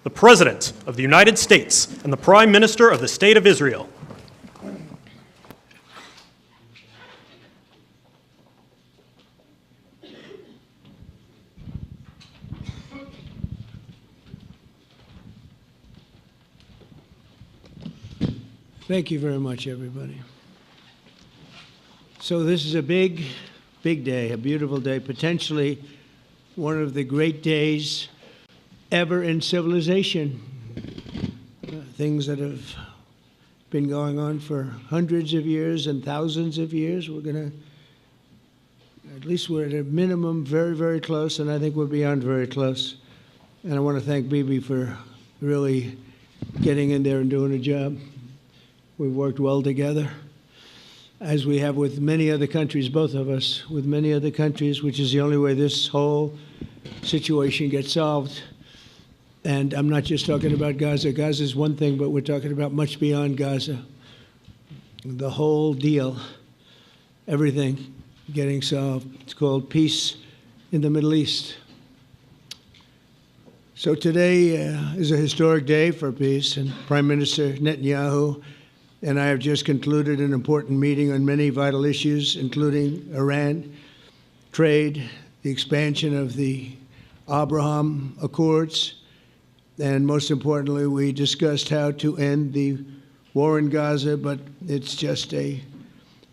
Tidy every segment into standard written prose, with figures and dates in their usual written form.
the President of the United States and the Prime Minister of the State of Israel. Thank you very much, everybody. So this is a big, big day, a beautiful day, potentially one of the great days ever in civilization. Things that have been going on for hundreds of years and thousands of years. We're going to, at least we're at a minimum very, very close, and I think we're beyond very close. And I want to thank Bibi for really getting in there and doing a job. We've worked well together, as we have with many other countries, both of us, with many other countries, which is the only way this whole situation gets solved. And I'm not just talking about Gaza. Gaza is one thing, but we're talking about much beyond Gaza. The whole deal, everything getting solved. It's called peace in the Middle East. So today is a historic day for peace, and Prime Minister Netanyahu and I have just concluded an important meeting on many vital issues, including Iran, trade, the expansion of the Abraham Accords, and most importantly, we discussed how to end the war in Gaza, but it's just a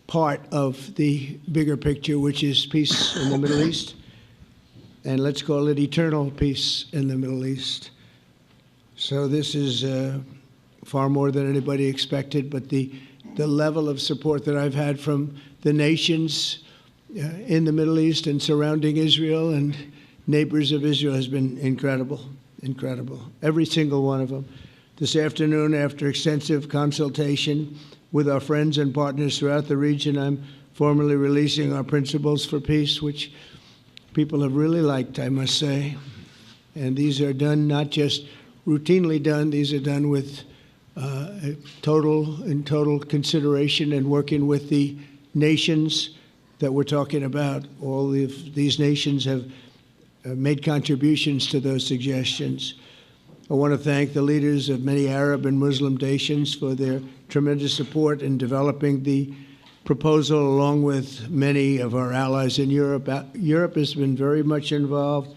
part of the bigger picture, which is peace in the Middle East, and let's call it eternal peace in the Middle East. So this is far more than anybody expected, but the level of support that I've had from the nations in the Middle East and surrounding Israel and neighbors of Israel has been incredible, incredible. Every single one of them. This afternoon, after extensive consultation with our friends and partners throughout the region, I'm formally releasing our principles for peace, which people have really liked, I must say. And these are done, not just routinely done, these are done with total consideration and working with the nations that we're talking about. All of these nations have made contributions to those suggestions. I want to thank the leaders of many Arab and Muslim nations for their tremendous support in developing the proposal, along with many of our allies in Europe. Europe has been very much involved,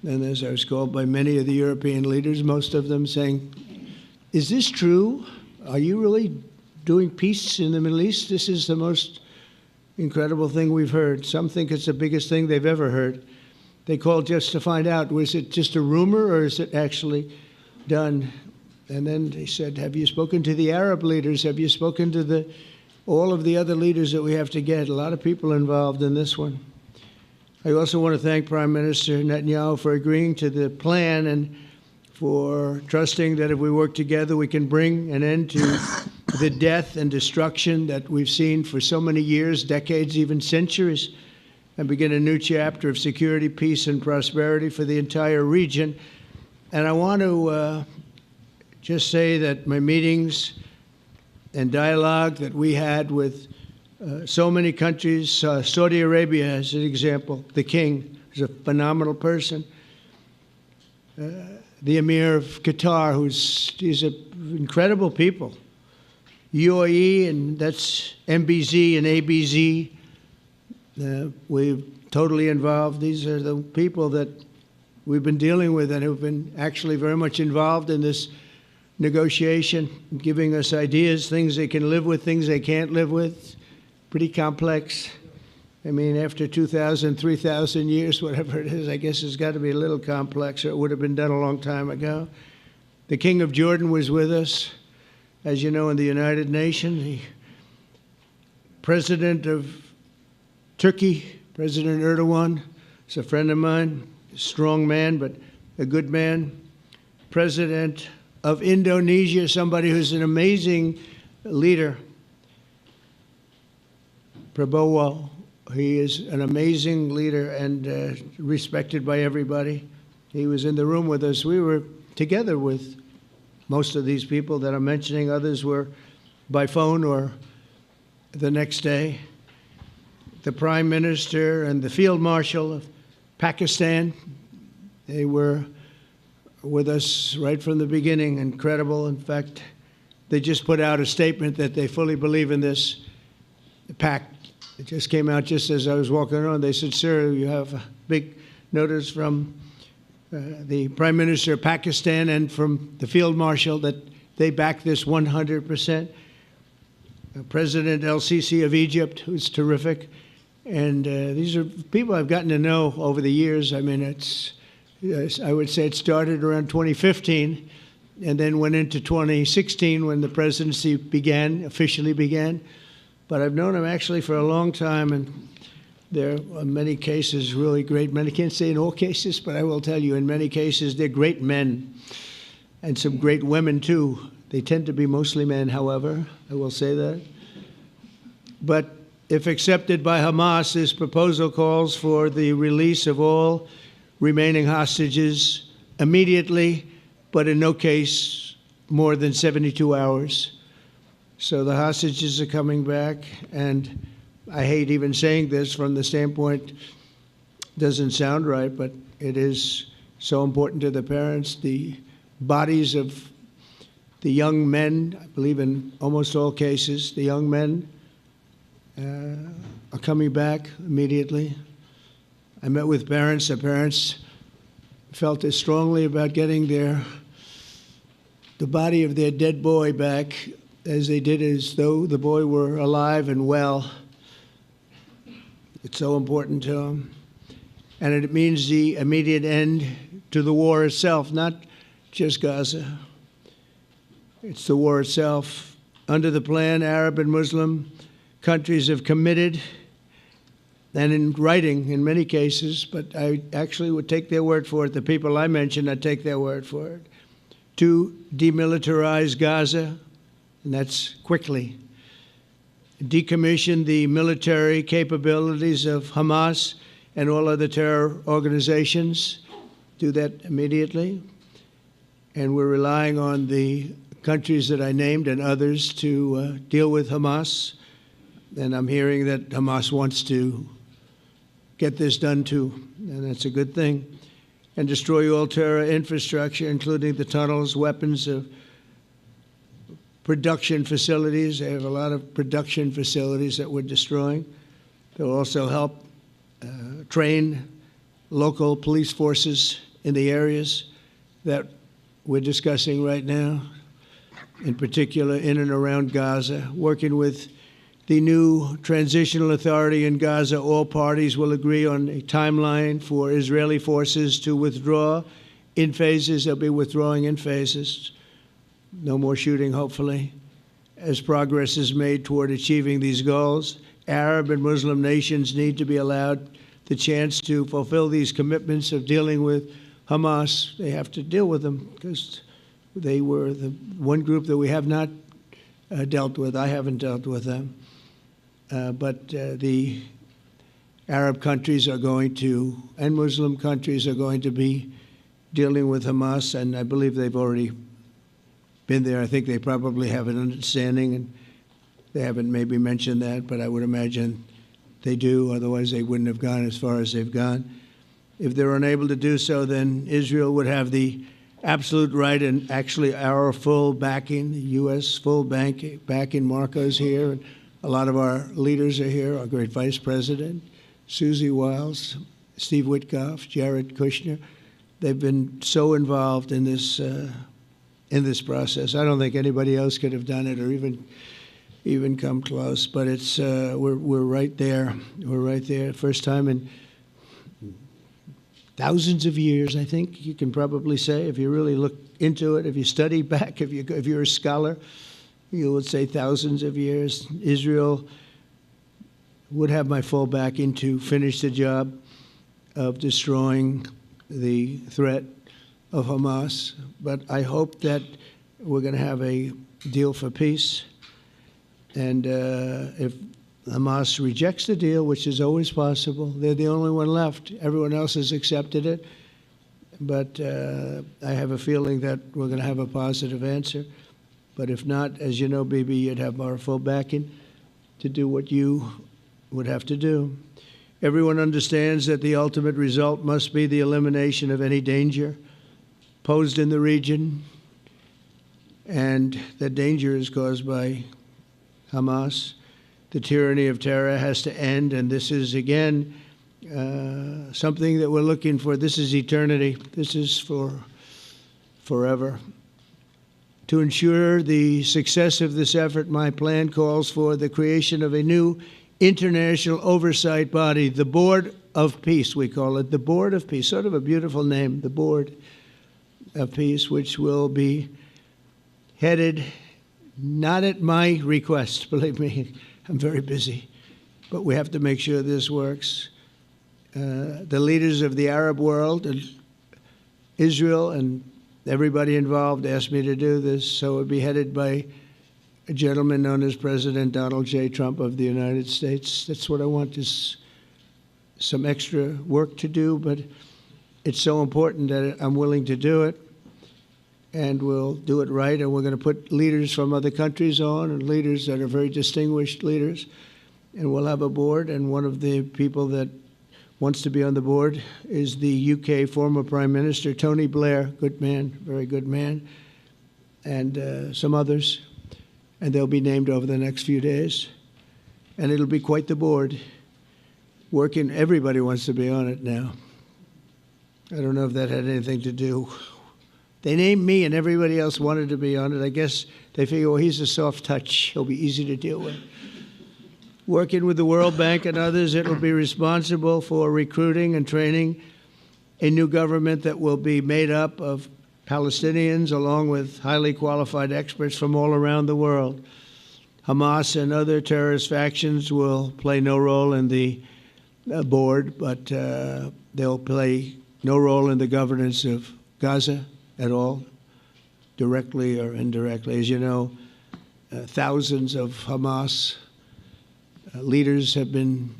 and as I was called by many of the European leaders, most of them saying, is this true? Are you really doing peace in the Middle East? This is the most incredible thing we've heard. Some think it's the biggest thing they've ever heard. They called just to find out, was it just a rumor or is it actually done? And then they said, have you spoken to the Arab leaders? Have you spoken to all of the other leaders that we have to get? A lot of people involved in this one. I also want to thank Prime Minister Netanyahu for agreeing to the plan and for trusting that if we work together, we can bring an end to the death and destruction that we've seen for so many years, decades, even centuries, and begin a new chapter of security, peace, and prosperity for the entire region. And I want to just say that my meetings and dialogue that we had with so many countries, Saudi Arabia as an example, the king is a phenomenal person. The Emir of Qatar, he's incredible people. UAE, and that's MBZ and ABZ. We're totally involved. These are the people that we've been dealing with and who've been actually very much involved in this negotiation, giving us ideas, things they can live with, things they can't live with. Pretty complex. I mean, after 2,000, 3,000 years, whatever it is, I guess it's got to be a little complex, or it would have been done a long time ago. The King of Jordan was with us, as you know, in the United Nations. The President of Turkey, President Erdogan, is a friend of mine, a strong man, but a good man. President of Indonesia, somebody who's an amazing leader, Prabowo. He is an amazing leader and respected by everybody. He was in the room with us. We were together with most of these people that I'm mentioning. Others were by phone or the next day. The Prime Minister and the Field Marshal of Pakistan, they were with us right from the beginning. Incredible. In fact, they just put out a statement that they fully believe in this pact. It just came out just as I was walking on. They said, sir, you have a big notice from the Prime Minister of Pakistan and from the Field Marshal that they back this 100%. President El-Sisi of Egypt, who's terrific. And these are people I've gotten to know over the years. I mean, I would say it started around 2015 and then went into 2016 when the presidency officially began. But I've known him actually for a long time, and there are many cases really great men. I can't say in all cases, but I will tell you in many cases they're great men and some great women too. They tend to be mostly men, however, I will say that. But if accepted by Hamas, this proposal calls for the release of all remaining hostages immediately, but in no case more than 72 hours. So the hostages are coming back, and I hate even saying this from the standpoint, doesn't sound right, but it is so important to the parents. The bodies of the young men, I believe in almost all cases, the young men are coming back immediately. I met with parents. The parents felt as strongly about getting the body of their dead boy back as they did as though the boy were alive and well. It's so important to them. And it means the immediate end to the war itself, not just Gaza. It's the war itself. Under the plan, Arab and Muslim countries have committed, and in writing in many cases, but I actually would take their word for it. The people I mentioned, I'd take their word for it, to demilitarize Gaza, and that's quickly. Decommission the military capabilities of Hamas and all other terror organizations. Do that immediately. And we're relying on the countries that I named and others to deal with Hamas. And I'm hearing that Hamas wants to get this done too, and that's a good thing. And destroy all terror infrastructure, including the tunnels, weapons, production facilities. They have a lot of production facilities that we're destroying. They'll also help train local police forces in the areas that we're discussing right now, in particular in and around Gaza, working with the new transitional authority in Gaza. All parties will agree on a timeline for Israeli forces to withdraw in phases. They'll be withdrawing in phases. No more shooting, hopefully, as progress is made toward achieving these goals. Arab and Muslim nations need to be allowed the chance to fulfill these commitments of dealing with Hamas. They have to deal with them because they were the one group that we have not dealt with. I haven't dealt with them. But the Arab countries are going to, and Muslim countries are going to be dealing with Hamas, and I believe they've already been there. I think they probably have an understanding, and they haven't maybe mentioned that, but I would imagine they do. Otherwise, they wouldn't have gone as far as they've gone. If they're unable to do so, then Israel would have the absolute right and actually our full backing, the U.S. full backing. Marco's here, and a lot of our leaders are here, our great Vice President, Susie Wiles, Steve Witkoff, Jared Kushner. They've been so involved in this process. I don't think anybody else could have done it or even come close. But it's we're right there. We're right there. First time in thousands of years, I think you can probably say, if you really look into it, if you study back, if you're a scholar, you would say thousands of years. Israel would have my full backing to finish the job of destroying the threat of Hamas. But I hope that we're going to have a deal for peace. And if Hamas rejects the deal, which is always possible, they're the only one left. Everyone else has accepted it. But I have a feeling that we're going to have a positive answer. But if not, as you know, Bibi, you'd have our full backing to do what you would have to do. Everyone understands that the ultimate result must be the elimination of any danger, posed in the region, and the danger is caused by Hamas. The tyranny of terror has to end, and this is, again, something that we're looking for. This is eternity. This is for forever. To ensure the success of this effort, my plan calls for the creation of a new international oversight body, the Board of Peace, we call it, the Board of Peace, sort of a beautiful name, the Board of Peace, which will be headed, not at my request, believe me, I'm very busy, but we have to make sure this works. The leaders of the Arab world and Israel and everybody involved asked me to do this, so it would be headed by a gentleman known as President Donald J. Trump of the United States. That's what I want, is some extra work to do, but it's so important that I'm willing to do it, and we'll do it right, and we're going to put leaders from other countries on, and leaders that are very distinguished leaders, and we'll have a board, and one of the people that wants to be on the board is the UK former Prime Minister, Tony Blair, good man, very good man, and some others, and they'll be named over the next few days, and it'll be quite the board. Working, everybody wants to be on it now. I don't know if that had anything to do. They named me and everybody else wanted to be on it. I guess they figure, well, he's a soft touch. He'll be easy to deal with. Working with the World Bank and others, it will be responsible for recruiting and training a new government that will be made up of Palestinians along with highly qualified experts from all around the world. Hamas and other terrorist factions will play no role in the board, but they'll play no role in the governance of Gaza at all, directly or indirectly. As you know, thousands of Hamas leaders have been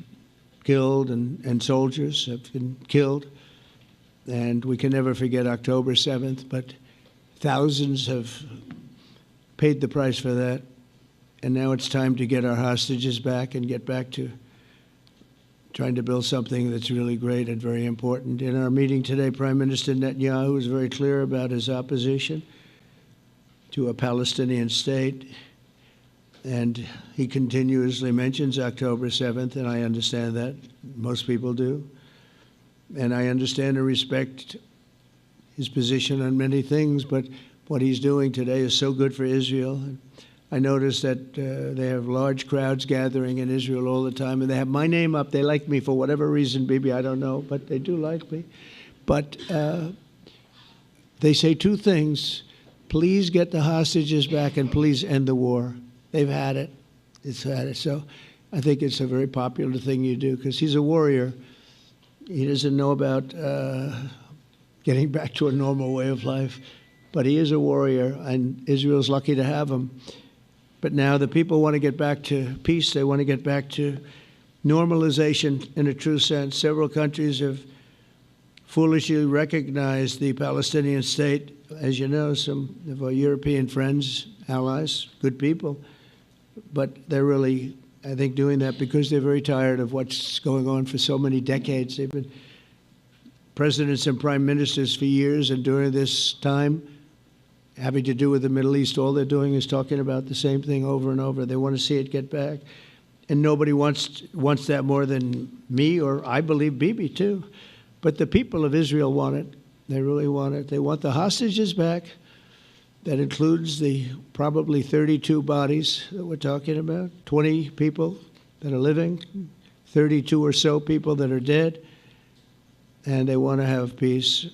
killed and soldiers have been killed. And we can never forget October 7th, but thousands have paid the price for that. And now it's time to get our hostages back and get back to trying to build something that's really great and very important. In our meeting today, Prime Minister Netanyahu was very clear about his opposition to a Palestinian state. And he continuously mentions October 7th, and I understand that. Most people do. And I understand and respect his position on many things, but what he's doing today is so good for Israel. I noticed that they have large crowds gathering in Israel all the time, and they have my name up. They like me for whatever reason, Bibi, I don't know, but they do like me. But they say two things. Please get the hostages back, and please end the war. They've had it. It's had it. So I think it's a very popular thing you do, because he's a warrior. He doesn't know about getting back to a normal way of life, but he is a warrior, and Israel's lucky to have him. But now the people want to get back to peace. They want to get back to normalization in a true sense. Several countries have foolishly recognized the Palestinian state. As you know, some of our European friends, allies, good people, but they're really, I think, doing that because they're very tired of what's going on for so many decades. They've been presidents and prime ministers for years, and during this time, having to do with the Middle East, all they're doing is talking about the same thing over and over. They want to see it get back. And nobody wants that more than me, or I believe Bibi too. But the people of Israel want it. They really want it. They want the hostages back. That includes the probably 32 bodies that we're talking about, 20 people that are living, 32 or so people that are dead, and they want to have peace.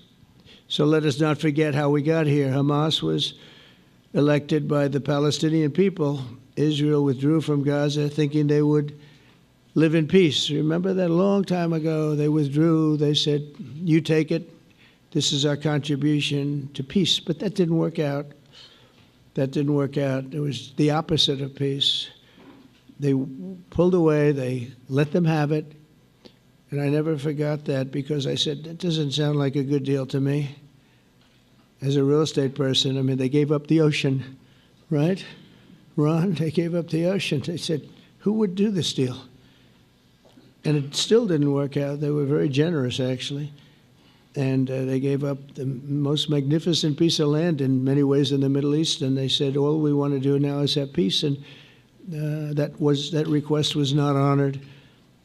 So let us not forget how we got here. Hamas was elected by the Palestinian people. Israel withdrew from Gaza thinking they would live in peace. Remember that a long time ago, they withdrew. They said, you take it. This is our contribution to peace. But that didn't work out. That didn't work out. It was the opposite of peace. They pulled away. They let them have it. And I never forgot that, because I said, that doesn't sound like a good deal to me. As a real estate person, I mean, they gave up the ocean, right? Ron, they gave up the ocean. They said, who would do this deal? And it still didn't work out. They were very generous, actually. And they gave up the most magnificent piece of land in many ways in the Middle East, and they said, all we want to do now is have peace, and that request was not honored.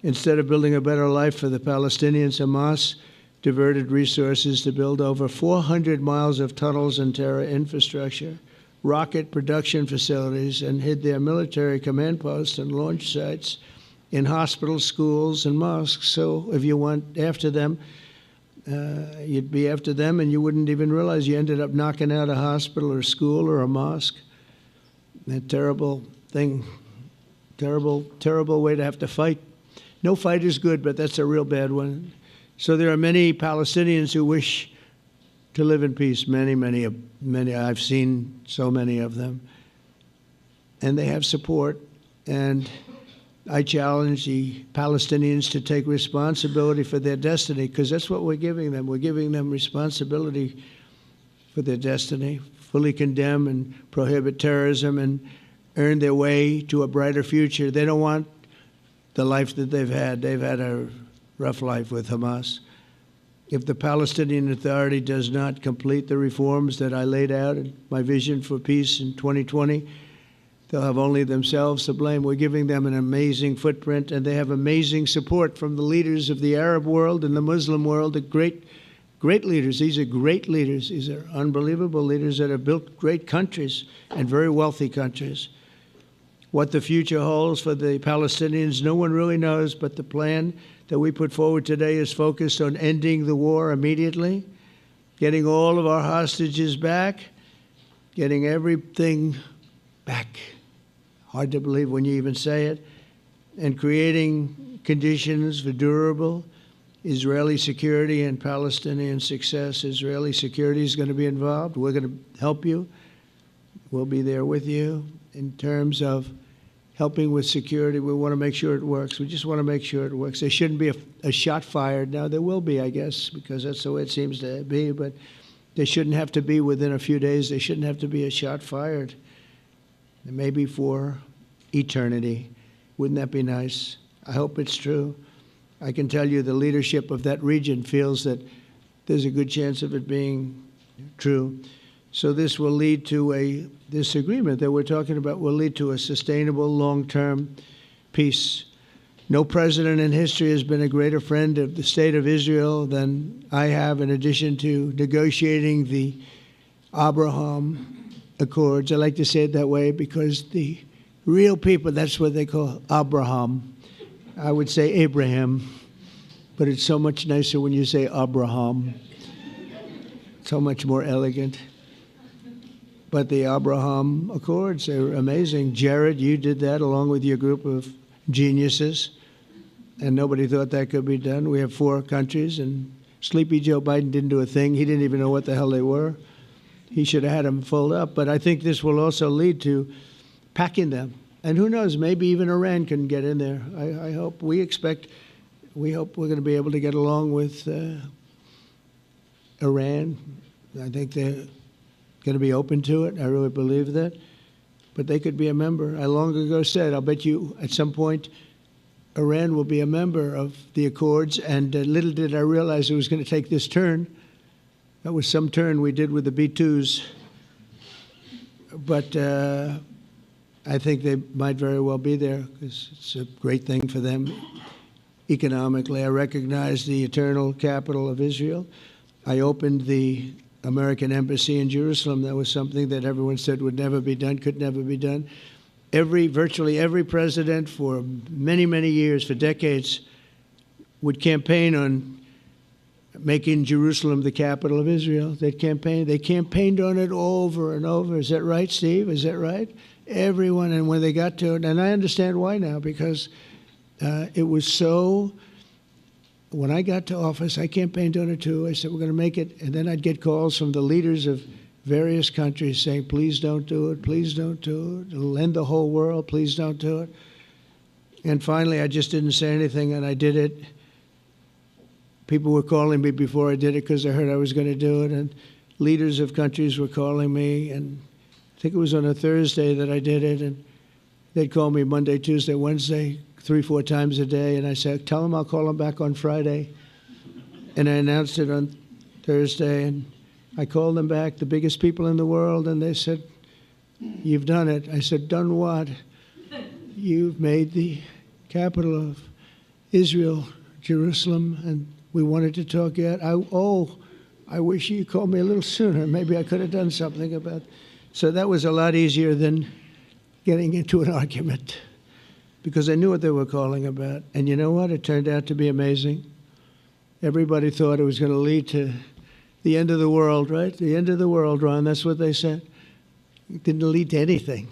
Instead of building a better life for the Palestinians, Hamas diverted resources to build over 400 miles of tunnels and terror infrastructure, rocket production facilities, and hid their military command posts and launch sites in hospitals, schools, and mosques. So if you went after them, you'd be after them, and you wouldn't even realize you ended up knocking out a hospital or a school or a mosque. A terrible thing, terrible, terrible way to have to fight. No fight is good, but that's a real bad one. So there are many Palestinians who wish to live in peace. Many. I've seen so many of them, and they have support. And I challenge the Palestinians to take responsibility for their destiny, because that's what we're giving them. We're giving them responsibility for their destiny, fully condemn and prohibit terrorism and earn their way to a brighter future. They don't want the life that they've had. They've had a rough life with Hamas. If the Palestinian Authority does not complete the reforms that I laid out in my vision for peace in 2020, they'll have only themselves to blame. We're giving them an amazing footprint, and they have amazing support from the leaders of the Arab world and the Muslim world, the great leaders. These are great leaders. These are unbelievable leaders that have built great countries and very wealthy countries. What the future holds for the Palestinians, no one really knows, but the plan that we put forward today is focused on ending the war immediately, getting all of our hostages back, getting everything back. Hard to believe when you even say it, and creating conditions for durable Israeli security and Palestinian success. Israeli security is going to be involved. We're going to help you. We'll be there with you in terms of helping with security. We want to make sure it works. We just want to make sure it works. There shouldn't be a shot fired. Now, there will be, I guess, because that's the way it seems to be, but there shouldn't have to be within a few days. There shouldn't have to be a shot fired. And maybe for eternity. Wouldn't that be nice? I hope it's true. I can tell you the leadership of that region feels that there's a good chance of it being true. So this will lead to this agreement that we're talking about will lead to a sustainable long-term peace. No president in history has been a greater friend of the state of Israel than I have, in addition to negotiating the Abraham Accords. I like to say it that way because the real people, that's what they call Abraham. I would say Abraham, but it's so much nicer when you say Abraham. So much more elegant. But the Abraham Accords, they're amazing. Jared, you did that along with your group of geniuses, and nobody thought that could be done. We have 4 countries, and Sleepy Joe Biden didn't do a thing. He didn't even know what the hell they were. He should have had them fold up. But I think this will also lead to packing them. And who knows, maybe even Iran can get in there. I hope, we hope we're going to be able to get along with Iran. I think they're going to be open to it. I really believe that. But they could be a member. I long ago said, I'll bet you at some point Iran will be a member of the Accords. And little did I realize it was going to take this turn. That was some turn we did with the B-2s. But I think they might very well be there because it's a great thing for them economically. I recognize the eternal capital of Israel. I opened the American embassy in Jerusalem. That was something that everyone said would never be done, could never be done. Virtually every president for many, many years, for decades, would campaign on making Jerusalem the capital of Israel. They campaigned on it over and over. Is that right, Steve? Is that right? Everyone, and when they got to it, and I understand why now, because it was so. When I got to office, I campaigned on it too. I said, we're going to make it. And then I'd get calls from the leaders of various countries saying, please don't do it. Please don't do it. It'll end the whole world. Please don't do it. And finally, I just didn't say anything, and I did it. People were calling me before I did it because they heard I was going to do it. And leaders of countries were calling me. And I think it was on a Thursday that I did it. And they'd call me Monday, Tuesday, Wednesday, 3-4 times a day, and I said, tell them I'll call them back on Friday. And I announced it on Thursday, and I called them back, the biggest people in the world, and they said, "You've done it." I said, "Done what?" "You've made the capital of Israel, Jerusalem, and we wanted to talk yet." I wish you called me a little sooner. Maybe I could have done something about it. So that was a lot easier than getting into an argument, because I knew what they were calling about. And you know what? It turned out to be amazing. Everybody thought it was going to lead to the end of the world, right? The end of the world, Ron, that's what they said. It didn't lead to anything.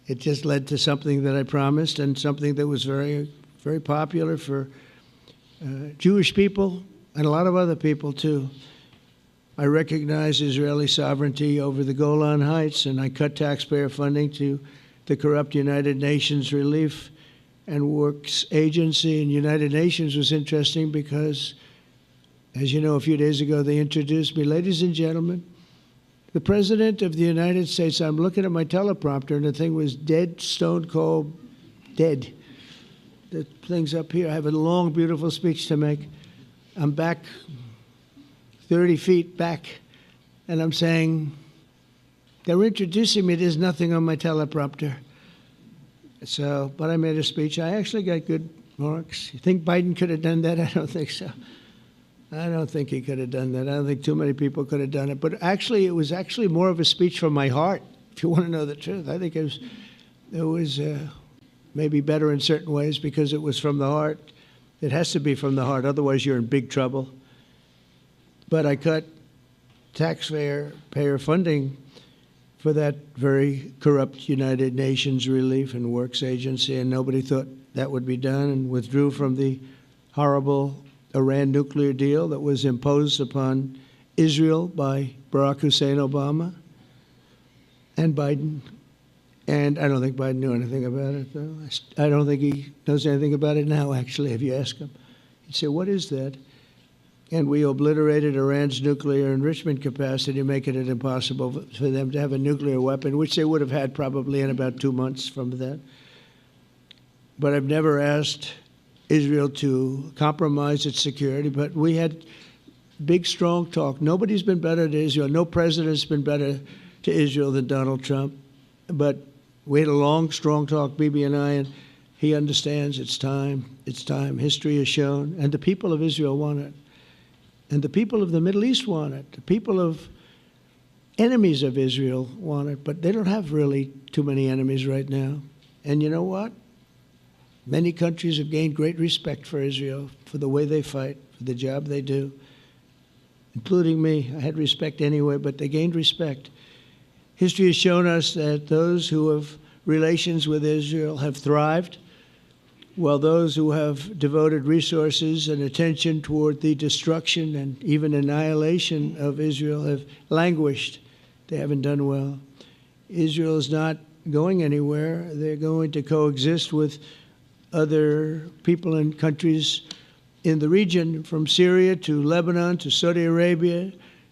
It just led to something that I promised, and something that was very, very popular for Jewish people and a lot of other people, too. I recognize Israeli sovereignty over the Golan Heights, and I cut taxpayer funding to the corrupt United Nations Relief and Works Agency. And United Nations was interesting because, as you know, a few days ago they introduced me. Ladies and gentlemen, the President of the United States. I'm looking at my teleprompter, and the thing was dead, stone cold, dead. The thing's up here. I have a long, beautiful speech to make. I'm back 30 feet back, and I'm saying, they're introducing me. There's nothing on my teleprompter. So, but I made a speech. I actually got good marks. You think Biden could have done that? I don't think so. I don't think he could have done that. I don't think too many people could have done it. But actually, it was actually more of a speech from my heart, if you want to know the truth. I think it was maybe better in certain ways because it was from the heart. It has to be from the heart. Otherwise, you're in big trouble. But I cut taxpayer funding for that very corrupt United Nations Relief and Works Agency, and nobody thought that would be done, and withdrew from the horrible Iran nuclear deal that was imposed upon Israel by Barack Hussein Obama and Biden. And I don't think Biden knew anything about it, though. I don't think he knows anything about it now, actually, if you ask him. He'd say, "What is that?" And we obliterated Iran's nuclear enrichment capacity, making it impossible for them to have a nuclear weapon, which they would have had probably in about 2 months from that. But I've never asked Israel to compromise its security, but we had big, strong talk. Nobody's been better to Israel. No president's been better to Israel than Donald Trump. But we had a long, strong talk, Bibi and I, and he understands it's time. It's time. History has shown, and the people of Israel want it. And the people of the Middle East want it. The people of enemies of Israel want it, but they don't have really too many enemies right now. And you know what? Many countries have gained great respect for Israel, for the way they fight, for the job they do, including me. I had respect anyway, but they gained respect. History has shown us that those who have relations with Israel have thrived, while those who have devoted resources and attention toward the destruction and even annihilation of Israel have languished. They haven't done well. Israel is not going anywhere. They're going to coexist with other people and countries in the region, from Syria to Lebanon to Saudi Arabia.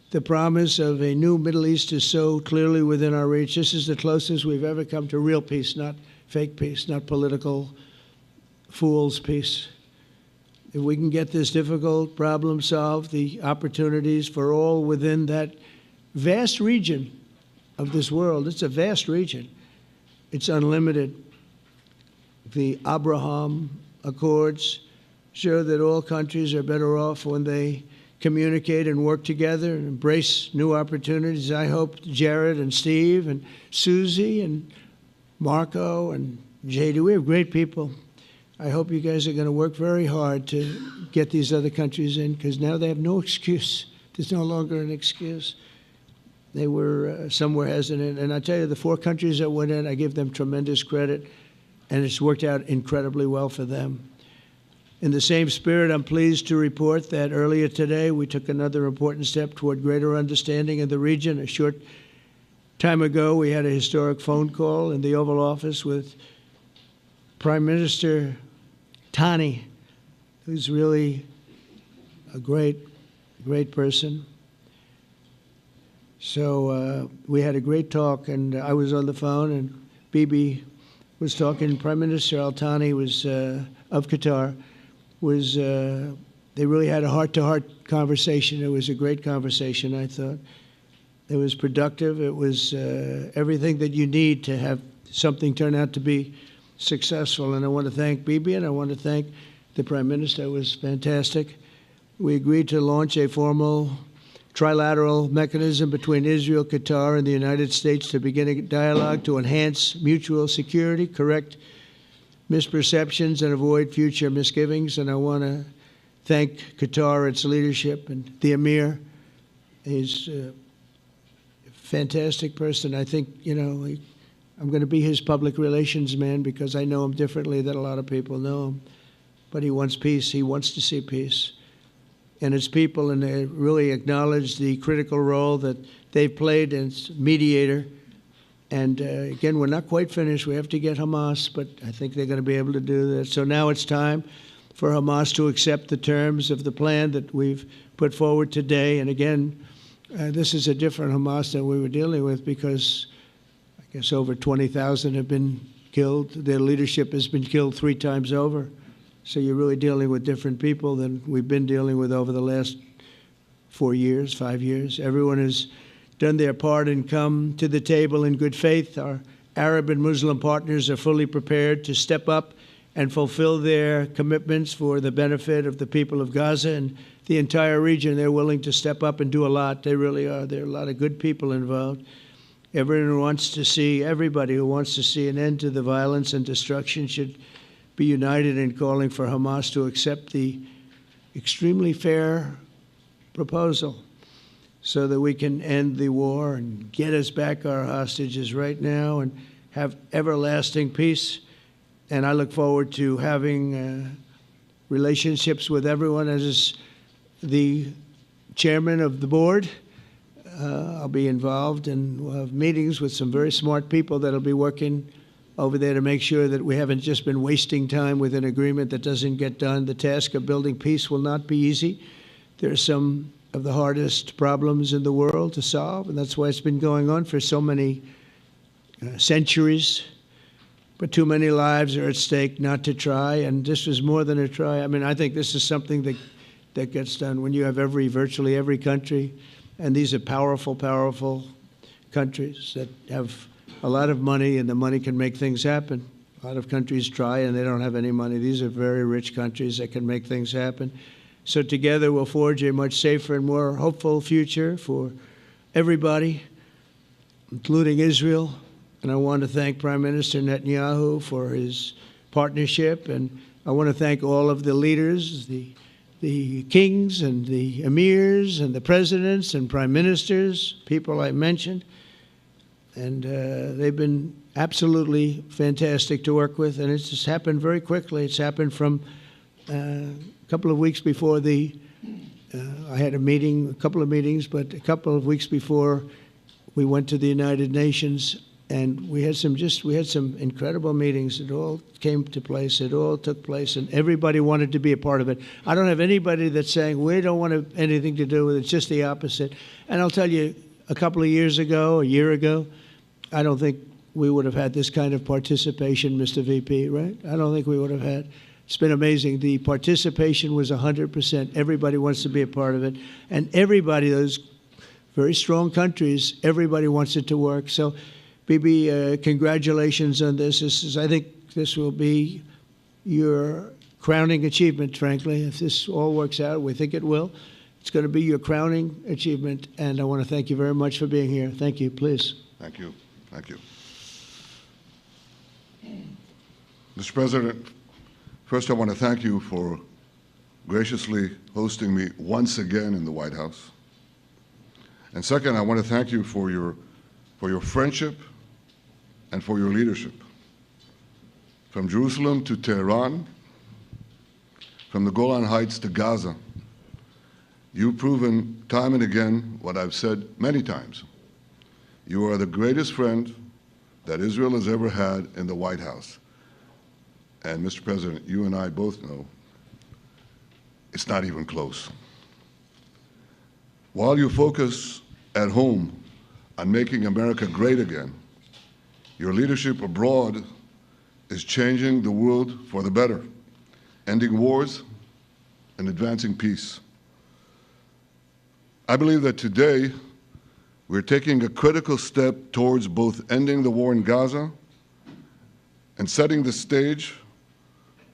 The promise of a new Middle East is so clearly within our reach. This is the closest we've ever come to real peace, not fake peace, not political fool's peace. If we can get this difficult problem solved, the opportunities for all within that vast region of this world, it's a vast region, it's unlimited. The Abraham Accords show that all countries are better off when they communicate and work together and embrace new opportunities. I hope Jared and Steve and Susie and Marco and JD, we have great people. I hope you guys are going to work very hard to get these other countries in, because now they have no excuse. There's no longer an excuse. They were somewhere hesitant. And I tell you, the 4 countries that went in, I give them tremendous credit, and it's worked out incredibly well for them. In the same spirit, I'm pleased to report that earlier today we took another important step toward greater understanding in the region. A short time ago, we had a historic phone call in the Oval Office with Prime Minister Tani, who's really a great person. So we had a great talk, and I was on the phone, and Bibi was talking. Prime Minister Al Thani was of Qatar, was They really had a heart-to-heart conversation. It was a great conversation, I thought. It was productive. It was everything that you need to have something turn out to be successful. And I want to thank Bibi, and I want to thank the Prime Minister. It was fantastic. We agreed to launch a formal trilateral mechanism between Israel, Qatar, and the United States to begin a dialogue to enhance mutual security, correct misperceptions, and avoid future misgivings. And I want to thank Qatar, its leadership, and the Emir. He's a fantastic person. I think, I'm going to be his public relations man because I know him differently than a lot of people know him. But he wants peace. He wants to see peace. And his people, and they really acknowledge the critical role that they've played as mediator. And again, we're not quite finished. We have to get Hamas, but I think they're going to be able to do that. So now it's time for Hamas to accept the terms of the plan that we've put forward today. And again, this is a different Hamas than we were dealing with because I guess over 20,000 have been killed. Their leadership has been killed 3 times over. So you're really dealing with different people than we've been dealing with over the last 4 years, 5 years. Everyone has done their part and come to the table in good faith. Our Arab and Muslim partners are fully prepared to step up and fulfill their commitments for the benefit of the people of Gaza and the entire region. They're willing to step up and do a lot. They really are. There are a lot of good people involved. Everybody who wants to see an end to the violence and destruction should be united in calling for Hamas to accept the extremely fair proposal so that we can end the war and get us back our hostages right now and have everlasting peace. And I look forward to having relationships with everyone. As the chairman of the board, I'll be involved, and we'll have meetings with some very smart people that'll be working over there to make sure that we haven't just been wasting time with an agreement that doesn't get done. The task of building peace will not be easy. There are some of the hardest problems in the world to solve, and that's why it's been going on for so many centuries. But too many lives are at stake not to try, and this is more than a try. I mean, I think this is something that gets done when you have virtually every country, and these are powerful, powerful countries that have a lot of money, and the money can make things happen. A lot of countries try, and they don't have any money. These are very rich countries that can make things happen. So together we'll forge a much safer and more hopeful future for everybody, including Israel. And I want to thank Prime Minister Netanyahu for his partnership. And I want to thank all of the leaders, the kings and the emirs and the presidents and prime ministers, people I mentioned. And they've been absolutely fantastic to work with. And it's just happened very quickly. It's happened from a couple of weeks before I had a couple of meetings, but a couple of weeks before we went to the United Nations, and we had some incredible meetings. It all came to place. It all took place, and everybody wanted to be a part of it. I don't have anybody that's saying we don't want anything to do with it. It's just the opposite. And I'll tell you, a couple of years ago, a year ago, I don't think we would have had this kind of participation, Mr. VP, right? I don't think we would have had. It's been amazing. The participation was 100%. Everybody wants to be a part of it. And everybody, those very strong countries, everybody wants it to work. So, Bibi, congratulations on this. I think this will be your crowning achievement, frankly. If this all works out, we think it will. It's going to be your crowning achievement. And I want to thank you very much for being here. Thank you. Please. Thank you. Thank you. Mr. President, first I want to thank you for graciously hosting me once again in the White House. And second, I want to thank you for your friendship and for your leadership. From Jerusalem to Tehran, from the Golan Heights to Gaza, you've proven time and again what I've said many times. You are the greatest friend that Israel has ever had in the White House. And Mr. President, you and I both know it's not even close. While you focus at home on making America great again, your leadership abroad is changing the world for the better, ending wars, and advancing peace. I believe that today we're taking a critical step towards both ending the war in Gaza and setting the stage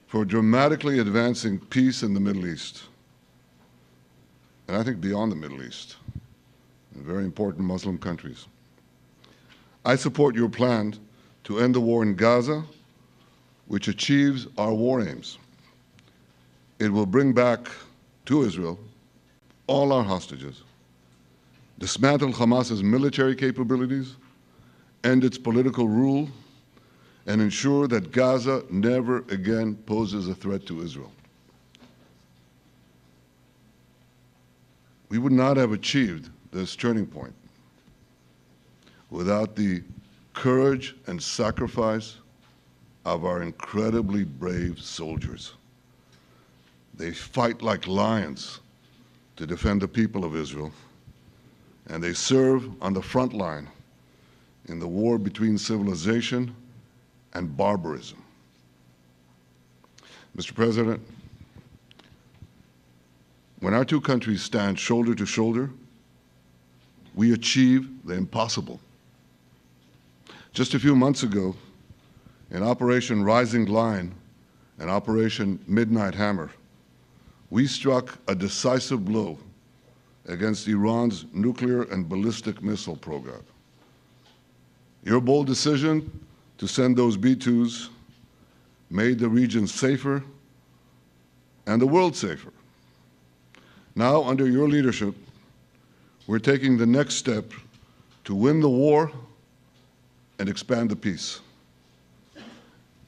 for dramatically advancing peace in the Middle East, and I think beyond the Middle East, in very important Muslim countries. I support your plan to end the war in Gaza, which achieves our war aims. It will bring back to Israel all our hostages, dismantle Hamas's military capabilities, end its political rule, and ensure that Gaza never again poses a threat to Israel. We would not have achieved this turning point without the courage and sacrifice of our incredibly brave soldiers. They fight like lions to defend the people of Israel, and they serve on the front line in the war between civilization and barbarism. Mr. President, when our two countries stand shoulder to shoulder, we achieve the impossible. Just a few months ago, in Operation Rising Lion and Operation Midnight Hammer, we struck a decisive blow against Iran's nuclear and ballistic missile program. Your bold decision to send those B-2s made the region safer and the world safer. Now, under your leadership, we're taking the next step to win the war and expand the peace.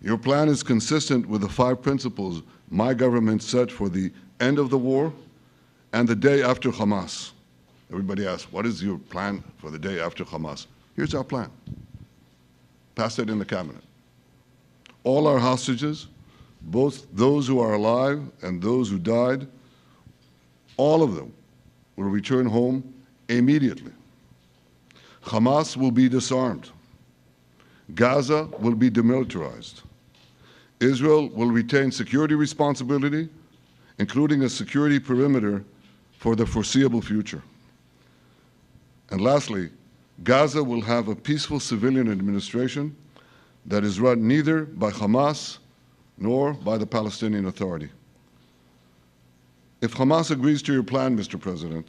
Your plan is consistent with the 5 principles my government set for the end of the war and the day after Hamas. Everybody asks, what is your plan for the day after Hamas? Here's our plan. Passed it in the cabinet. All our hostages, both those who are alive and those who died, all of them will return home immediately. Hamas will be disarmed. Gaza will be demilitarized. Israel will retain security responsibility, including a security perimeter for the foreseeable future. And lastly, Gaza will have a peaceful civilian administration that is run neither by Hamas nor by the Palestinian Authority. If Hamas agrees to your plan, Mr. President,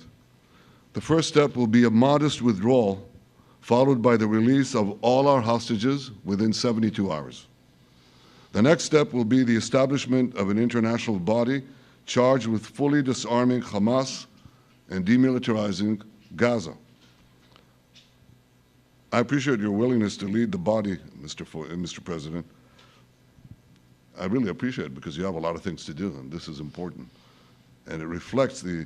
the first step will be a modest withdrawal, followed by the release of all our hostages within 72 hours. The next step will be the establishment of an international body charged with fully disarming Hamas and demilitarizing Gaza. I appreciate your willingness to lead the body, Mr. President. I really appreciate it because you have a lot of things to do, and this is important. And it reflects the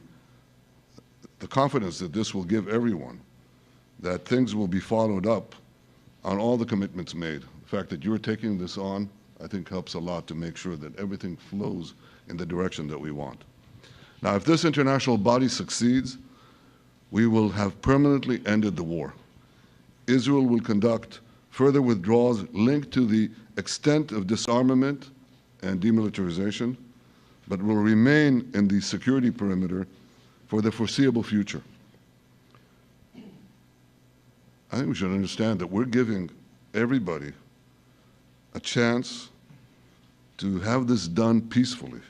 confidence that this will give everyone, that things will be followed up on all the commitments made. The fact that you're taking this on, I think, helps a lot to make sure that everything flows in the direction that we want. Now, if this international body succeeds, we will have permanently ended the war. Israel will conduct further withdrawals linked to the extent of disarmament and demilitarization, but will remain in the security perimeter for the foreseeable future. I think we should understand that we're giving everybody a chance to have this done peacefully,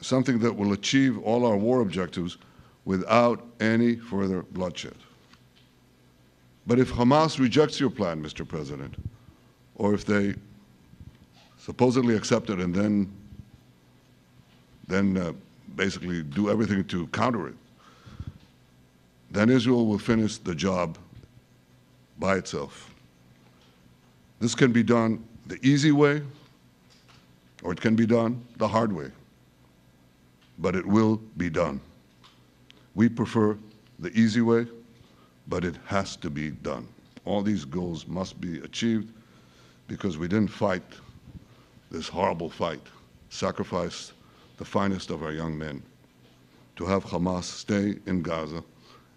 something that will achieve all our war objectives without any further bloodshed. But if Hamas rejects your plan, Mr. President, or if they supposedly accept it and then basically do everything to counter it, then Israel will finish the job by itself. This can be done the easy way, or it can be done the hard way, but it will be done. We prefer the easy way, but it has to be done. All these goals must be achieved because we didn't fight this horrible fight, sacrifice the finest of our young men to have Hamas stay in Gaza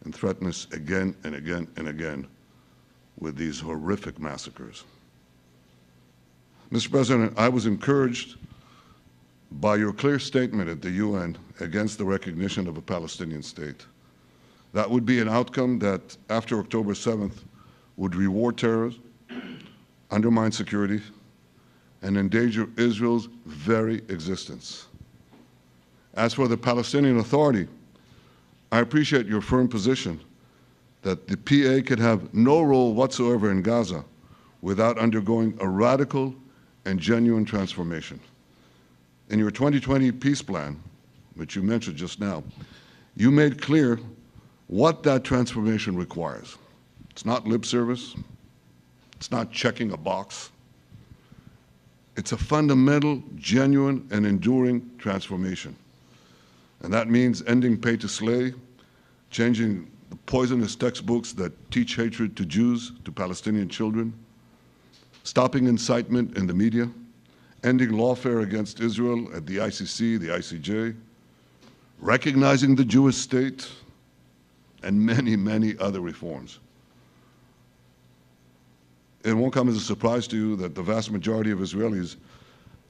and threaten us again and again and again with these horrific massacres. Mr. President, I was encouraged by your clear statement at the UN against the recognition of a Palestinian state. That would be an outcome that, after October 7th, would reward terrorism, undermine security, and endanger Israel's very existence. As for the Palestinian Authority, I appreciate your firm position that the PA could have no role whatsoever in Gaza without undergoing a radical and genuine transformation. In your 2020 peace plan, which you mentioned just now, you made clear what that transformation requires. It's not lip service. It's not checking a box. It's a fundamental, genuine, and enduring transformation. And that means ending pay to slay, changing the poisonous textbooks that teach hatred to Jews, to Palestinian children, stopping incitement in the media, ending lawfare against Israel at the ICC, the ICJ, recognizing the Jewish state, and many, many other reforms. It won't come as a surprise to you that the vast majority of Israelis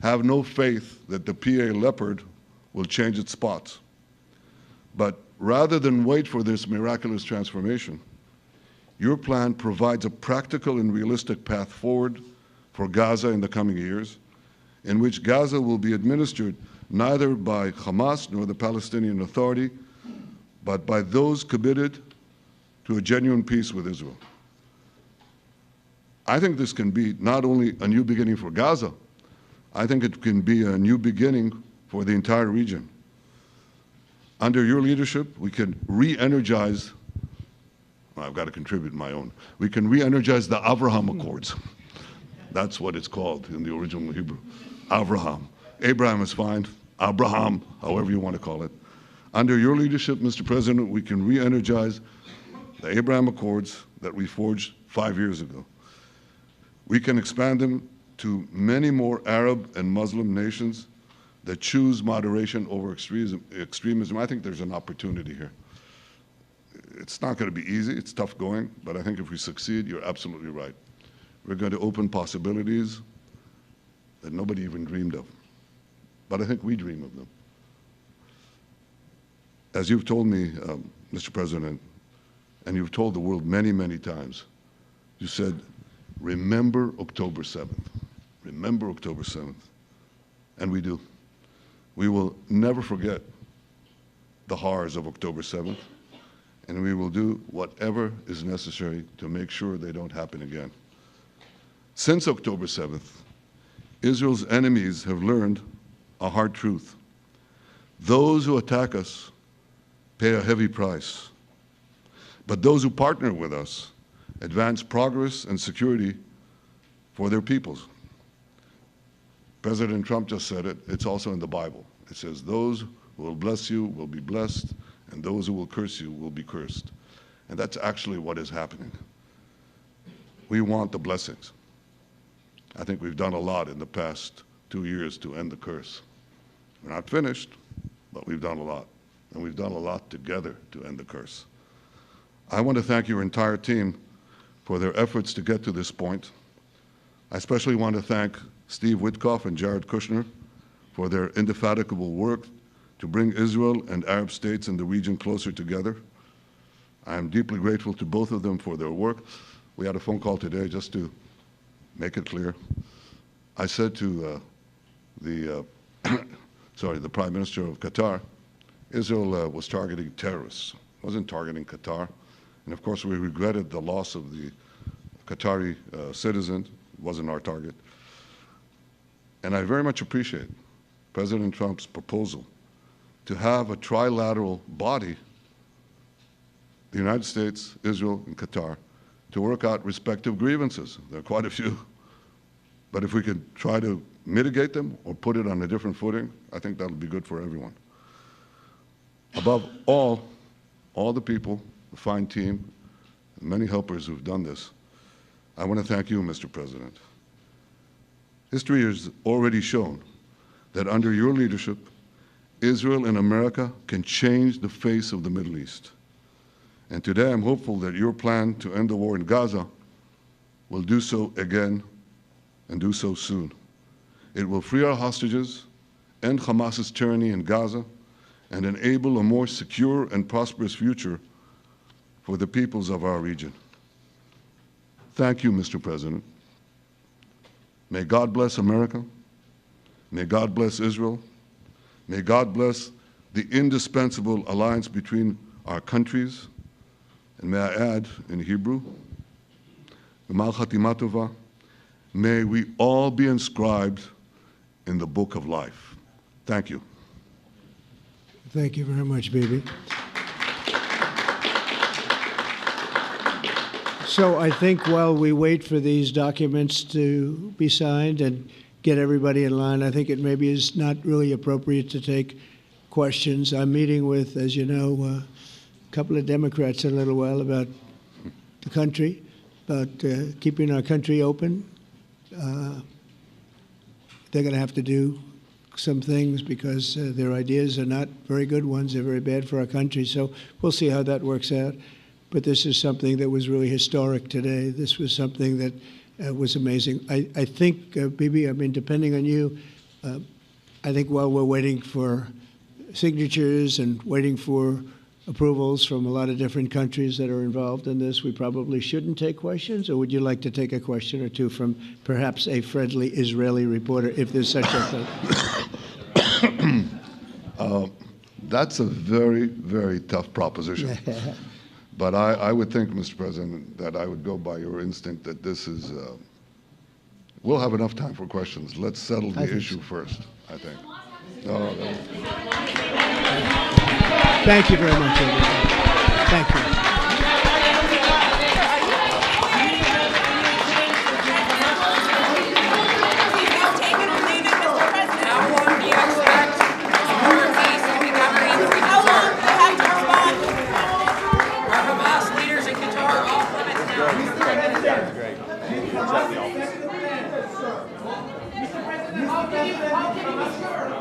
have no faith that the PA Leopard will change its spots. But rather than wait for this miraculous transformation, your plan provides a practical and realistic path forward for Gaza in the coming years, in which Gaza will be administered neither by Hamas nor the Palestinian Authority, but by those committed to a genuine peace with Israel. I think this can be not only a new beginning for Gaza, I think it can be a new beginning for the entire region. Under your leadership, we can re-energize, well, I've got to contribute my own, we can re-energize the Abraham Accords. That's what it's called in the original Hebrew, Abraham. Abraham is fine, Abraham, however you want to call it. Under your leadership, Mr. President, we can re-energize the Abraham Accords that we forged 5 years ago. We can expand them to many more Arab and Muslim nations that choose moderation over extremism. I think there's an opportunity here. It's not going to be easy, it's tough going, but I think if we succeed, you're absolutely right. We're going to open possibilities that nobody even dreamed of. But I think we dream of them. As you've told me, Mr. President, and you've told the world many, many times, you said, remember October 7th. Remember October 7th. And we do. We will never forget the horrors of October 7th, and we will do whatever is necessary to make sure they don't happen again. Since October 7th, Israel's enemies have learned a hard truth. Those who attack us pay a heavy price, but those who partner with us advance progress and security for their peoples. President Trump just said it. It's also in the Bible. It says, those who will bless you will be blessed, and those who will curse you will be cursed. And that's actually what is happening. We want the blessings. I think we've done a lot in the past 2 years to end the curse. We're not finished, but we've done a lot. And we've done a lot together to end the curse. I want to thank your entire team for their efforts to get to this point. I especially want to thank Steve Witkoff and Jared Kushner for their indefatigable work to bring Israel and Arab states in the region closer together. I am deeply grateful to both of them for their work. We had a phone call today just to make it clear. I said to the Prime Minister of Qatar, Israel was targeting terrorists, wasn't targeting Qatar. And of course, we regretted the loss of the Qatari citizen. It wasn't our target. And I very much appreciate President Trump's proposal to have a trilateral body, the United States, Israel, and Qatar, to work out respective grievances. There are quite a few. But if we could try to mitigate them or put it on a different footing, I think that'll be good for everyone. Above all the people, the fine team, and many helpers who've done this, I want to thank you, Mr. President. History has already shown that under your leadership, Israel and America can change the face of the Middle East. And today I'm hopeful that your plan to end the war in Gaza will do so again and do so soon. It will free our hostages end Hamas's tyranny in Gaza, and enable a more secure and prosperous future for the peoples of our region. Thank you, Mr. President. May God bless America. May God bless Israel. May God bless the indispensable alliance between our countries. And may I add, in Hebrew, G'mal Chatima Tova, may we all be inscribed in the book of life. Thank you. Thank you very much, Bibi. So I think while we wait for these documents to be signed and get everybody in line, I think it maybe is not really appropriate to take questions. I'm meeting with, as you know, a couple of Democrats in a little while about the country, about keeping our country open. They're going to have to do some things because their ideas are not very good ones. They're very bad for our country. So we'll see how that works out. But this is something that was really historic today. This was something that was amazing. I think, Bibi, I mean, depending on you, I think while we're waiting for signatures and waiting for approvals from a lot of different countries that are involved in this, we probably shouldn't take questions? Or would you like to take a question or two from perhaps a friendly Israeli reporter, if there's such a thing? That's a very, very tough proposition. But I would think, Mr. President, that I would go by your instinct that this is, we'll have enough time for questions. Let's settle the issue first, I think. Thank you very much, everybody. Thank you. Great.